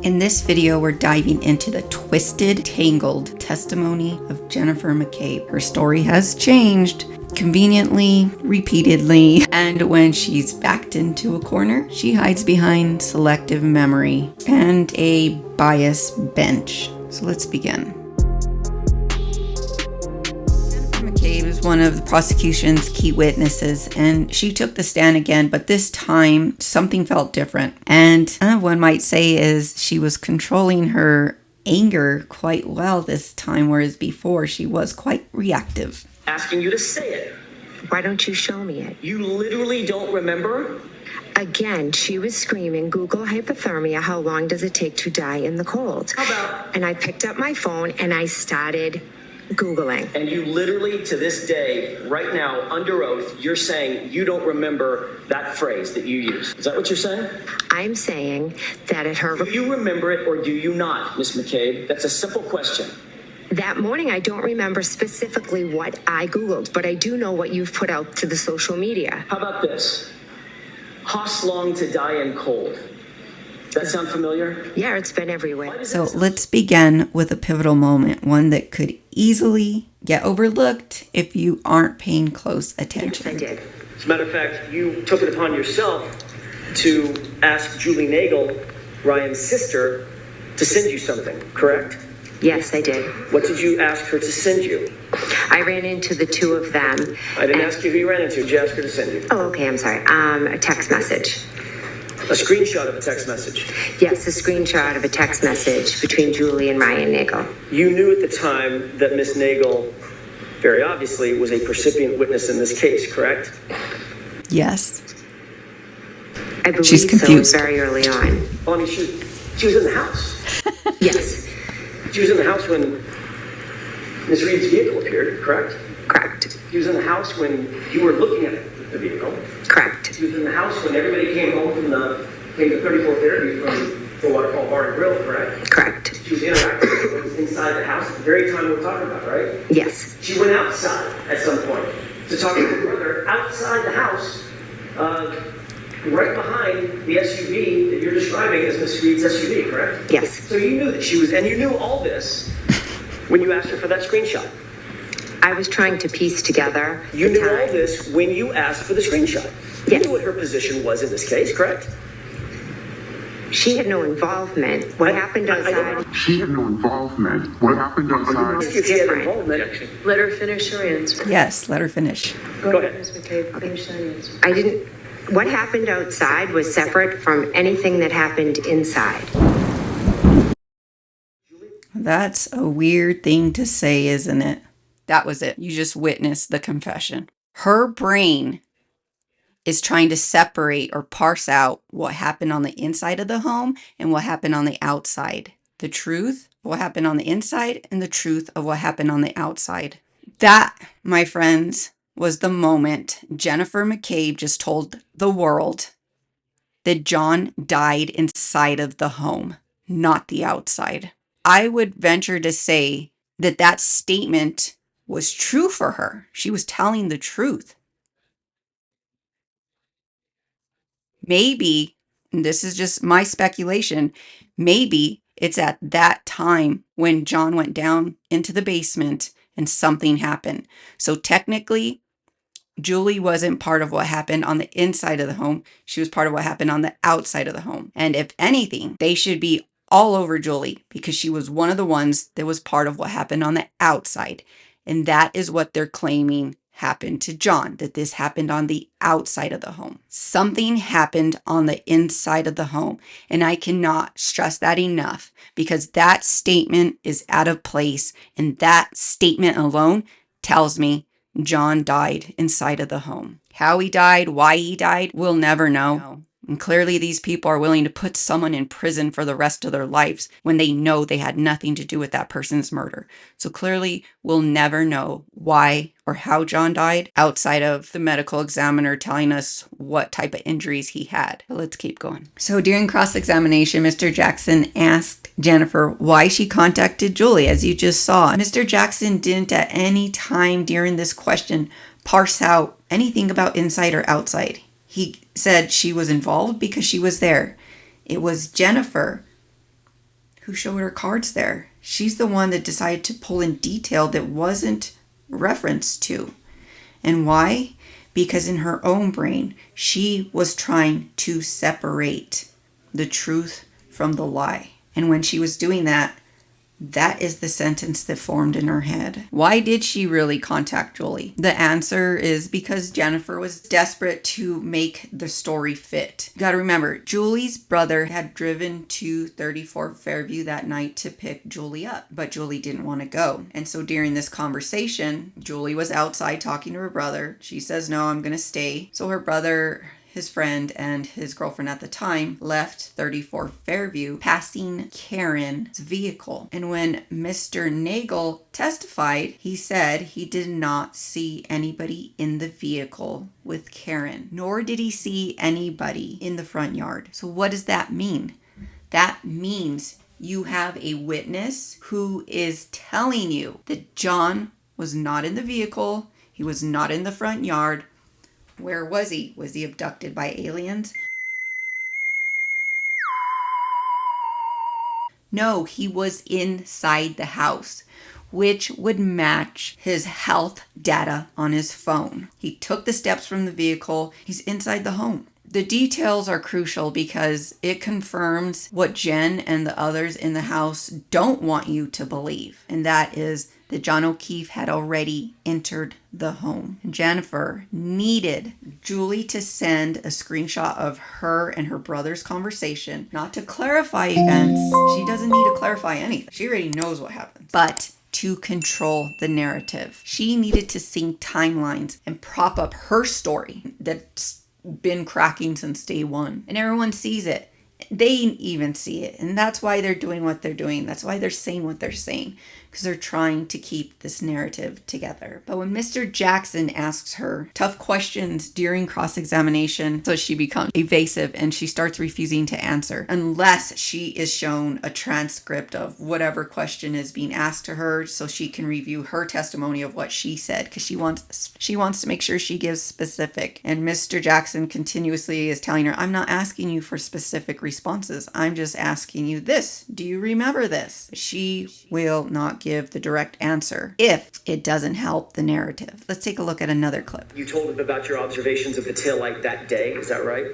In this video, we're diving into the twisted, tangled testimony of Jennifer McCabe. Her story has changed conveniently, repeatedly, and when she's backed into a corner, she hides behind selective memory and a bias bench. So let's begin. McCabe is one of the prosecution's key witnesses, and she took the stand again, but this time something felt different. And one might say is she was controlling her anger quite well this time, whereas before she was quite reactive. Asking you to say it. Why don't you show me it? You literally don't remember? Again, she was screaming, Google hypothermia, how long does it take to die in the cold? How about? And I picked up my phone and I started Googling. And you literally, to this day, right now, under oath, you're saying you don't remember that phrase that you used. Is that what you're saying? I'm saying that at her... Do you remember it or do you not, Miss McCabe? That's a simple question. That morning, I don't remember specifically what I Googled, but I do know what you've put out to the social media. How about this? Costs long to die in cold. That sound familiar? Yeah, it's been everywhere. So let's begin with a pivotal moment, one that could easily get overlooked if you aren't paying close attention. Yes, I did. As a matter of fact, you took it upon yourself to ask Julie Nagel, Ryan's sister, to send you something, correct? Yes, I did. What did you ask her to send you? I ran into the two of them. I didn't ask you who you ran into. Did you ask her to send you? Oh, okay, I'm sorry. A text message. A screenshot of a text message. Yes, a screenshot of a text message between Julie and Ryan Nagel. You knew at the time that Miss Nagel, very obviously, was a percipient witness in this case, correct? Yes. I believe She's confused. so very early on. Well, I mean, she was in the house. Yes, She was in the house when Miss Reed's vehicle appeared, correct? correct. She was in the house when you were looking at the vehicle. Correct. She was in the house when everybody came home from came to 34th Avenue from the Waterfall Bar and Grill, correct? Correct. She was interacting with inside the house at the very time we're talking about, right? Yes. She went outside at some point to talk to her brother outside the house, right behind the SUV that you're describing as Miss Reed's SUV, correct? Yes. So you knew that she was, and you knew all this when you asked her for that screenshot. I was trying to piece together You the knew time. all this when you asked for the screenshot. You Yes. knew what her position was in this case, correct? She had no involvement. What happened outside? She had no involvement. What happened outside? If she had different. involvement, Let her finish her answer. Yes, let her finish. Go ahead. Ms. McCabe, finish that answer. I didn't. What happened outside was separate from anything that happened inside. That's a weird thing to say, isn't it? That was it. You just witnessed the confession. Her brain is trying to separate or parse out what happened on the inside of the home and what happened on the outside. The truth of what happened on the inside and the truth of what happened on the outside. That, my friends, was the moment Jennifer McCabe just told the world that John died inside of the home, not the outside. I would venture to say that that statement was true for her. She was telling the truth. Maybe, and this is just my speculation, maybe it's at that time when John went down into the basement and something happened. So technically, Julie wasn't part of what happened on the inside of the home. She was part of what happened on the outside of the home. And if anything, they should be all over Julie because she was one of the ones that was part of what happened on the outside. And that is what they're claiming happened to John, that this happened on the outside of the home. Something happened on the inside of the home. And I cannot stress that enough because that statement is out of place. And that statement alone tells me John died inside of the home. How he died, why he died, we'll never know. And clearly these people are willing to put someone in prison for the rest of their lives when they know they had nothing to do with that person's murder. So clearly we'll never know why or how John died outside of the medical examiner telling us what type of injuries he had. But let's keep going. So during cross-examination, Mr. Jackson asked Jennifer why she contacted Julie, as you just saw. Mr. Jackson didn't at any time during this question parse out anything about inside or outside. He said she was involved because she was there. It was Jennifer who showed her cards there. She's the one that decided to pull in detail that wasn't referenced to. And why? Because in her own brain, she was trying to separate the truth from the lie. And when she was doing that, that is the sentence that formed in her head. Why did she really contact Julie? The answer is because Jennifer was desperate to make the story fit. You gotta remember, Julie's brother had driven to 34 Fairview that night to pick Julie up, but Julie didn't want to go. And so during this conversation, Julie was outside talking to her brother. She says, no, I'm gonna stay. So her brother, his friend, and his girlfriend at the time left 34 Fairview, passing Karen's vehicle. And when Mr. Nagel testified, he said he did not see anybody in the vehicle with Karen, nor did he see anybody in the front yard. So what does that mean? That means you have a witness who is telling you that John was not in the vehicle, he was not in the front yard. Where was he? Was he abducted by aliens? No, he was inside the house, which would match his health data on his phone. He took the steps from the vehicle. He's inside the home. The details are crucial because it confirms what Jen and the others in the house don't want you to believe, and that is that John O'Keefe had already entered the home. Jennifer needed Julie to send a screenshot of her and her brother's conversation, not to clarify events. She doesn't need to clarify anything. She already knows what happened. But to control the narrative. She needed to sync timelines and prop up her story that's been cracking since day one. And everyone sees it. They even see it. And that's why they're doing what they're doing. That's why they're saying what they're saying. Because they're trying to keep this narrative together. But when Mr. Jackson asks her tough questions during cross-examination, so she becomes evasive and she starts refusing to answer unless she is shown a transcript of whatever question is being asked to her so she can review her testimony of what she said, because she wants to make sure she gives specific. And Mr. Jackson continuously is telling her, I'm not asking you for specific responses. I'm just asking you this. Do you remember this? She will not give the direct answer if it doesn't help the narrative. Let's take a look at another clip. You told him about your observations of the taillight that day, is that right?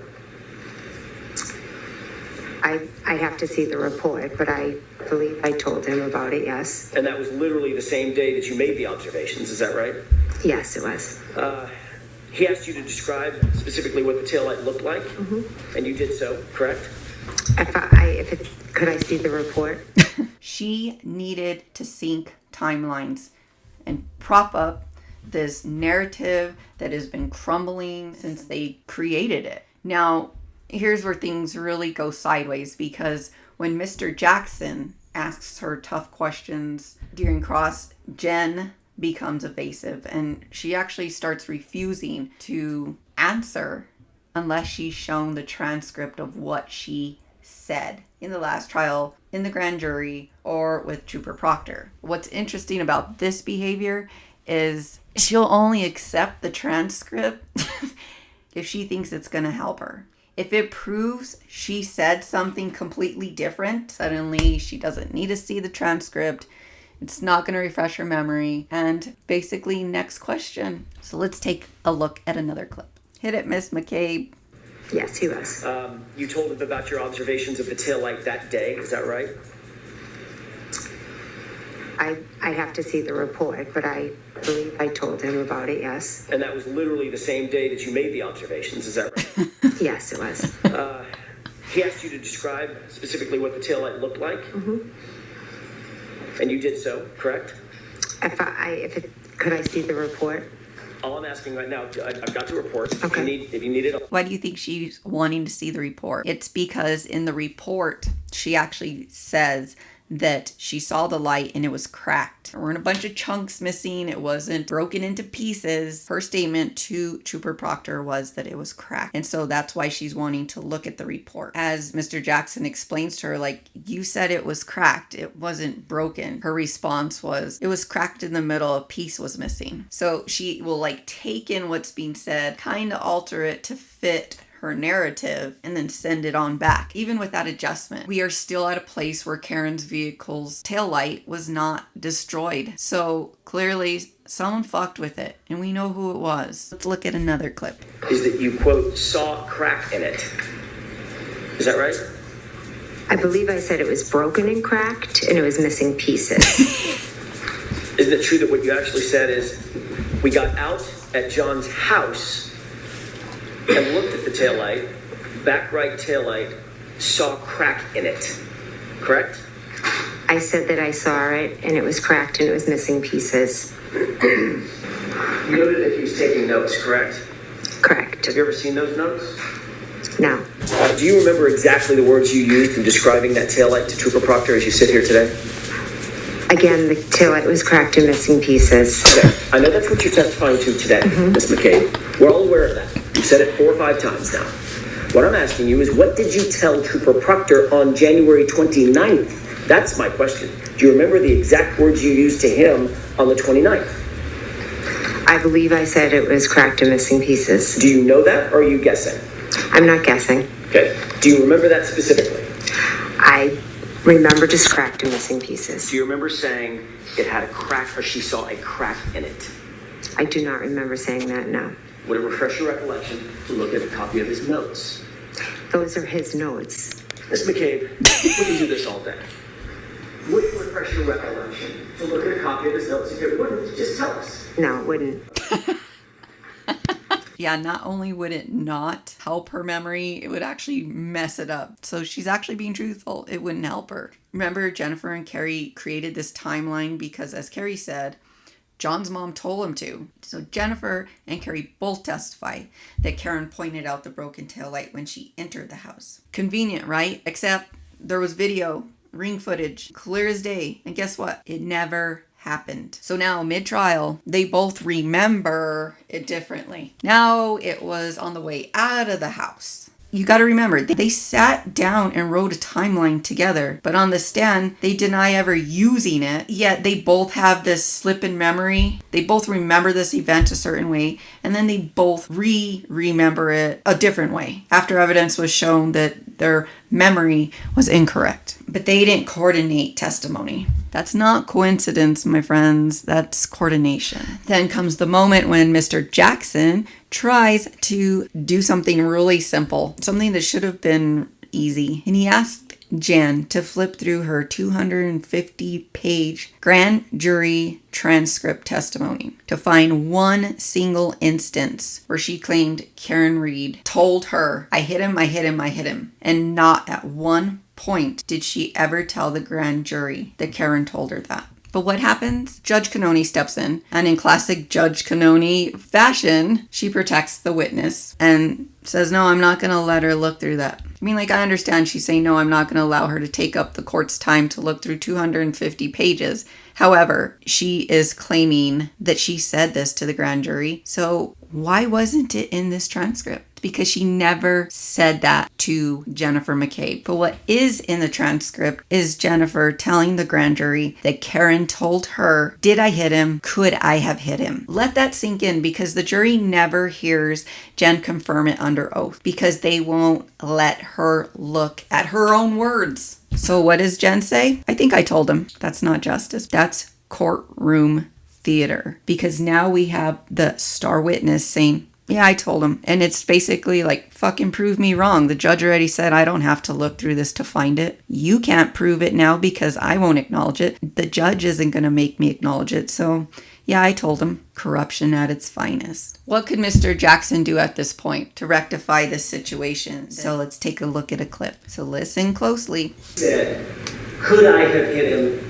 I have to see the report, but I believe I told him about it, yes. And that was literally the same day that you made the observations, is that right? Yes, it was. He asked you to describe specifically what the taillight looked like, and you did so, correct? Could I see the report? She needed to sync timelines and prop up this narrative that has been crumbling since they created it. Now, here's where things really go sideways, because when Mr. Jackson asks her tough questions during cross, Jen becomes evasive and she actually starts refusing to answer unless she's shown the transcript of what she said in the last trial, in the grand jury, or with Trooper Proctor. What's interesting about this behavior is she'll only accept the transcript if she thinks it's going to help her. If it proves she said something completely different, suddenly she doesn't need to see the transcript. It's not going to refresh her memory. And basically, next question. So let's take a look at another clip. Hit it, Miss McCabe. Yes, he was. You told him about your observations of the taillight that day, is that right? I have to see the report, but I believe I told him about it, yes. And that was literally the same day that you made the observations, is that right? Yes, it was. He asked you to describe specifically what the taillight looked like, and you did so, correct? Could I see the report? All I'm asking right now, I've got the report. Okay. If you need it. Why do you think she's wanting to see the report? It's because in the report, she actually says that she saw the light and it was cracked. There weren't a bunch of chunks missing. It wasn't broken into pieces. Her statement to Trooper Proctor was that it was cracked. And so that's why she's wanting to look at the report. As Mr. Jackson explains to her, like, you said it was cracked. It wasn't broken. Her response was, it was cracked in the middle. A piece was missing. So she will take in what's being said, kind of alter it to fit her narrative and then send it on back. Even with that adjustment, we are still at a place where Karen's vehicle's taillight was not destroyed. So clearly someone fucked with it, and we know who it was. Let's look at another clip. Is that you, quote, saw a crack in it. Is that right? I believe I said it was broken and cracked and it was missing pieces. Isn't it true that what you actually said is, we got out at John's house and looked at the taillight, back right taillight, saw a crack in it, correct? I said that I saw it and it was cracked and it was missing pieces. You noted that he was taking notes, correct? Correct. Have you ever seen those notes? No. Do you remember exactly the words you used in describing that taillight to Trooper Proctor as you sit here today? Again, the taillight was cracked and missing pieces. Okay. I know that's what you're testifying to today, Ms. McCabe. We're all aware of that. You've said it 4 or 5 times now. What I'm asking you is, what did you tell Trooper Proctor on January 29th? That's my question. Do you remember the exact words you used to him on the 29th? I believe I said it was cracked and missing pieces. Do you know that, or are you guessing? I'm not guessing. Okay. Do you remember that specifically? I remember just cracked and missing pieces. Do you remember saying it had a crack, or she saw a crack in it? I do not remember saying that, no. Would it refresh your recollection to look at a copy of his notes? Those are his notes. Ms. McCabe, we can do this all day. Would it refresh your recollection to look at a copy of his notes? If it wouldn't, just tell us. No, it wouldn't. Yeah, not only would it not help her memory, it would actually mess it up. So she's actually being truthful. It wouldn't help her. Remember, Jennifer and Carrie created this timeline because, as Carrie said, John's mom told him to. So Jennifer and Carrie both testify that Karen pointed out the broken taillight when she entered the house. Convenient, right? Except there was video, ring footage, clear as day. And guess what? It never happened. So now mid-trial, they both remember it differently. Now it was on the way out of the house. You got to remember, they sat down and wrote a timeline together, but on the stand, they deny ever using it, yet they both have this slip in memory. They both remember this event a certain way, and then they both remember it a different way after evidence was shown that their memory was incorrect. But they didn't coordinate testimony. That's not coincidence, my friends. That's coordination. Then comes the moment when Mr. Jackson tries to do something really simple, something that should have been easy. And he asked Jen to flip through her 250-page grand jury transcript testimony to find one single instance where she claimed Karen Read told her, I hit him, I hit him, I hit him. And not at one point did she ever tell the grand jury that Karen told her that. But what happens? Judge Cannoni steps in, and in classic Judge Cannoni fashion, she protects the witness and says, no, I'm not going to let her look through that. I mean, I understand she's saying, no, I'm not going to allow her to take up the court's time to look through 250 pages. However, she is claiming that she said this to the grand jury. So why wasn't it in this transcript? Because she never said that to Jennifer McCabe. But what is in the transcript is Jennifer telling the grand jury that Karen told her, did I hit him? Could I have hit him? Let that sink in, because the jury never hears Jen confirm it under oath, because they won't let her look at her own words. So what does Jen say? I think I told him. That's not justice. That's courtroom theater. Because now we have the star witness saying, yeah, I told him. And it's basically like, fucking prove me wrong. The judge already said I don't have to look through this to find it. You can't prove it now because I won't acknowledge it. The judge isn't going to make me acknowledge it. So yeah, I told him. Corruption at its finest. What could Mr. Jackson do at this point to rectify this situation? So let's take a look at a clip. So listen closely. Said, could I have hit him?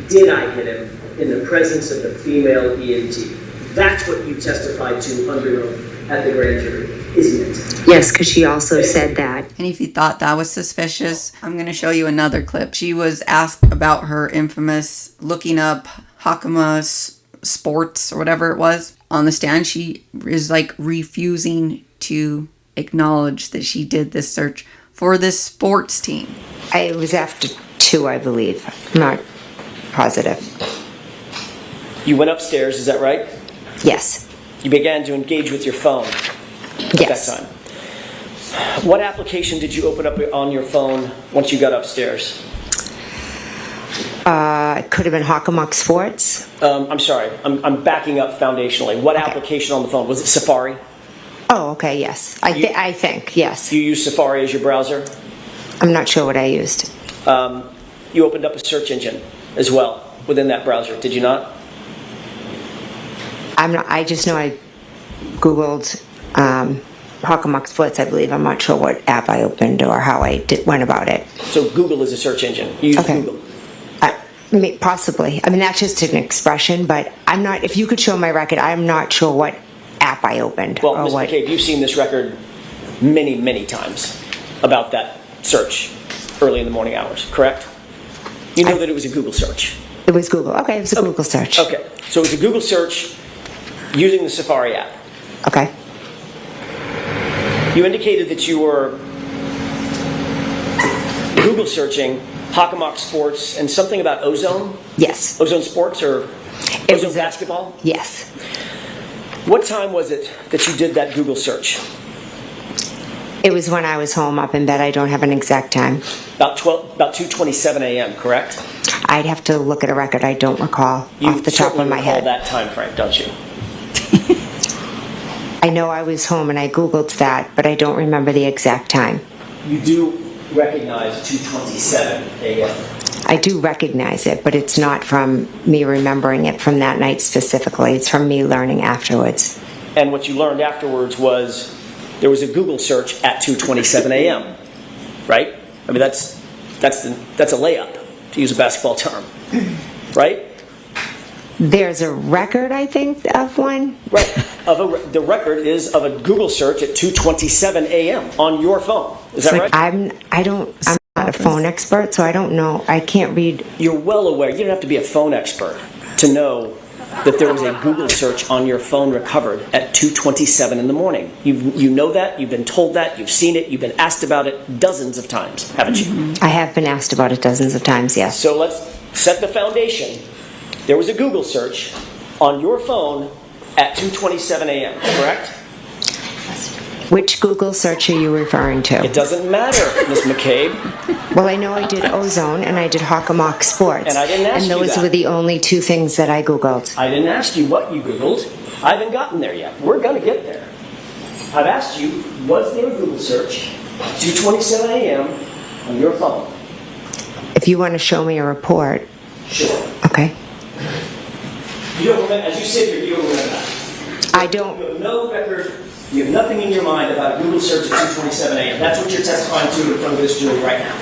Did I hit him in the presence of the female EMT? That's what you testified to under oath at the grand jury, isn't it? Yes, because she also said that. And if you thought that was suspicious, I'm going to show you another clip. She was asked about her infamous looking up Hakama sports or whatever it was on the stand. She is like refusing to acknowledge that she did this search for this sports team. It was after 2, I believe. I'm not positive. You went upstairs, is that right? Yes. You began to engage with your phone at Yes. that time. What application did you open up on your phone once you got upstairs? It could have been Hockomock Sports. I'm sorry, I'm backing up foundationally. What application on the phone? Was it Safari? Oh, okay, yes. I think, yes. You use Safari as your browser? I'm not sure what I used. You opened up a search engine as well within that browser, did you not? I just know I Googled Hockomock Sports, I believe. I'm not sure what app I opened or how I went about it. So Google is a search engine. You use Google. Possibly. I mean, that's just an expression, but I'm not. If you could show my record, I'm not sure what app I opened. Well, Ms. McCabe, you've seen this record many, many times about that search early in the morning hours, correct? You know that it was a Google search. It was Google. Okay, it was a Google search. Okay, so it was a Google search using the Safari app. Okay. You indicated that you were Google searching Hockomock Sports and something about Ozone? Yes. Ozone Sports or Ozone Basketball? Yes. What time was it that you did that Google search? It was when I was home up in bed. I don't have an exact time. About 2:27 a.m., correct? I'd have to look at a record. I don't recall off the top of my head. You recall that time frame, don't you? I know I was home and I Googled that, but I don't remember the exact time. You do recognize 2:27 a.m. I do recognize it, but it's not from me remembering it from that night specifically. It's from me learning afterwards. And what you learned afterwards was there was a Google search at 2:27 a.m. Right? I mean, that's a layup, to use a basketball term, right? There's a record, I think, of one. Right. The record is of a Google search at 2:27 a.m. on your phone. Is that right? I'm not a phone expert, so I don't know. I can't read. You're well aware. You don't have to be a phone expert to know that there was a Google search on your phone recovered at 2:27 in the morning. You know that. You've been told that. You've seen it. You've been asked about it dozens of times, haven't you? I have been asked about it dozens of times, yes. So let's set the foundation. There was a Google search on your phone at 2:27 a.m., correct? Which Google search are you referring to? It doesn't matter, Ms. McCabe. Well, I know I did Ozone and I did Hockomock Sports. And I didn't ask you And those that. were the only two things that I Googled. I didn't ask you what you Googled. I haven't gotten there yet. We're going to get there. I've asked you, was there a Google search at 2:27 a.m. on your phone? If you want to show me a report. Sure. Okay. You don't remember, as you sit here, you don't remember that. I don't. You have no record, you have nothing in your mind about a Google search at 2:27 a.m. That's what you're testifying to in front of this jury right now.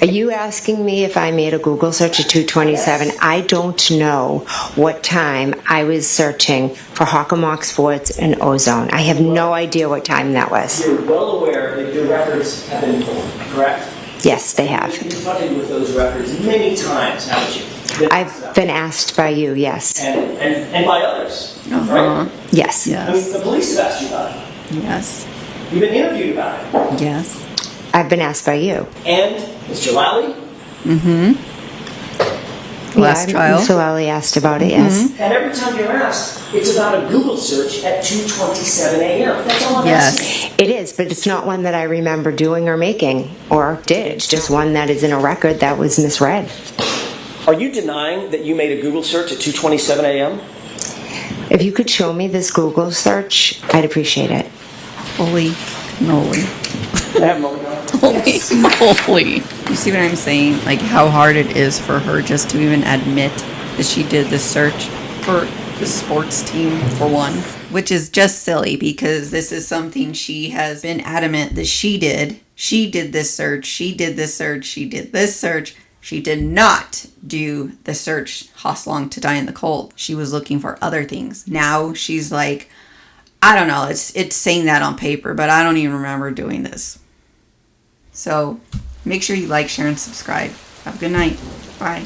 Are you asking me if I made a Google search at 2:27? Yes. I don't know what time I was searching for Hockomock Sports and Ozone. I have no idea what time that was. You're well aware that your records have been pulled, correct? Yes, they have. You've been confronted with those records many times, haven't you? I've been asked by you, yes. And by others, right? Yes. I mean, the police have asked you about it. Yes. You've been interviewed about it. Yes. I've been asked by you. And Mr. Lally? Last trial. Mr. Lally asked about it, yes. And every time you're asked, it's about a Google search at 2:27 a.m. That's all I'm asking. Yes. It is, but it's not one that I remember doing or making or did. It's just one that is in a record that was misread. Are you denying that you made a Google search at 2:27 a.m.? If you could show me this Google search, I'd appreciate it. Holy moly. Holy moly. You see what I'm saying? Like how hard it is for her just to even admit that she did the search for the sports team, for one. Which is just silly because this is something she has been adamant that she did. She did this search. She did this search. She did this search. She did not do the search, How Long to Die in the Cold. She was looking for other things. Now she's like, I don't know, it's saying that on paper, but I don't even remember doing this. So make sure you like, share, and subscribe. Have a good night. Bye.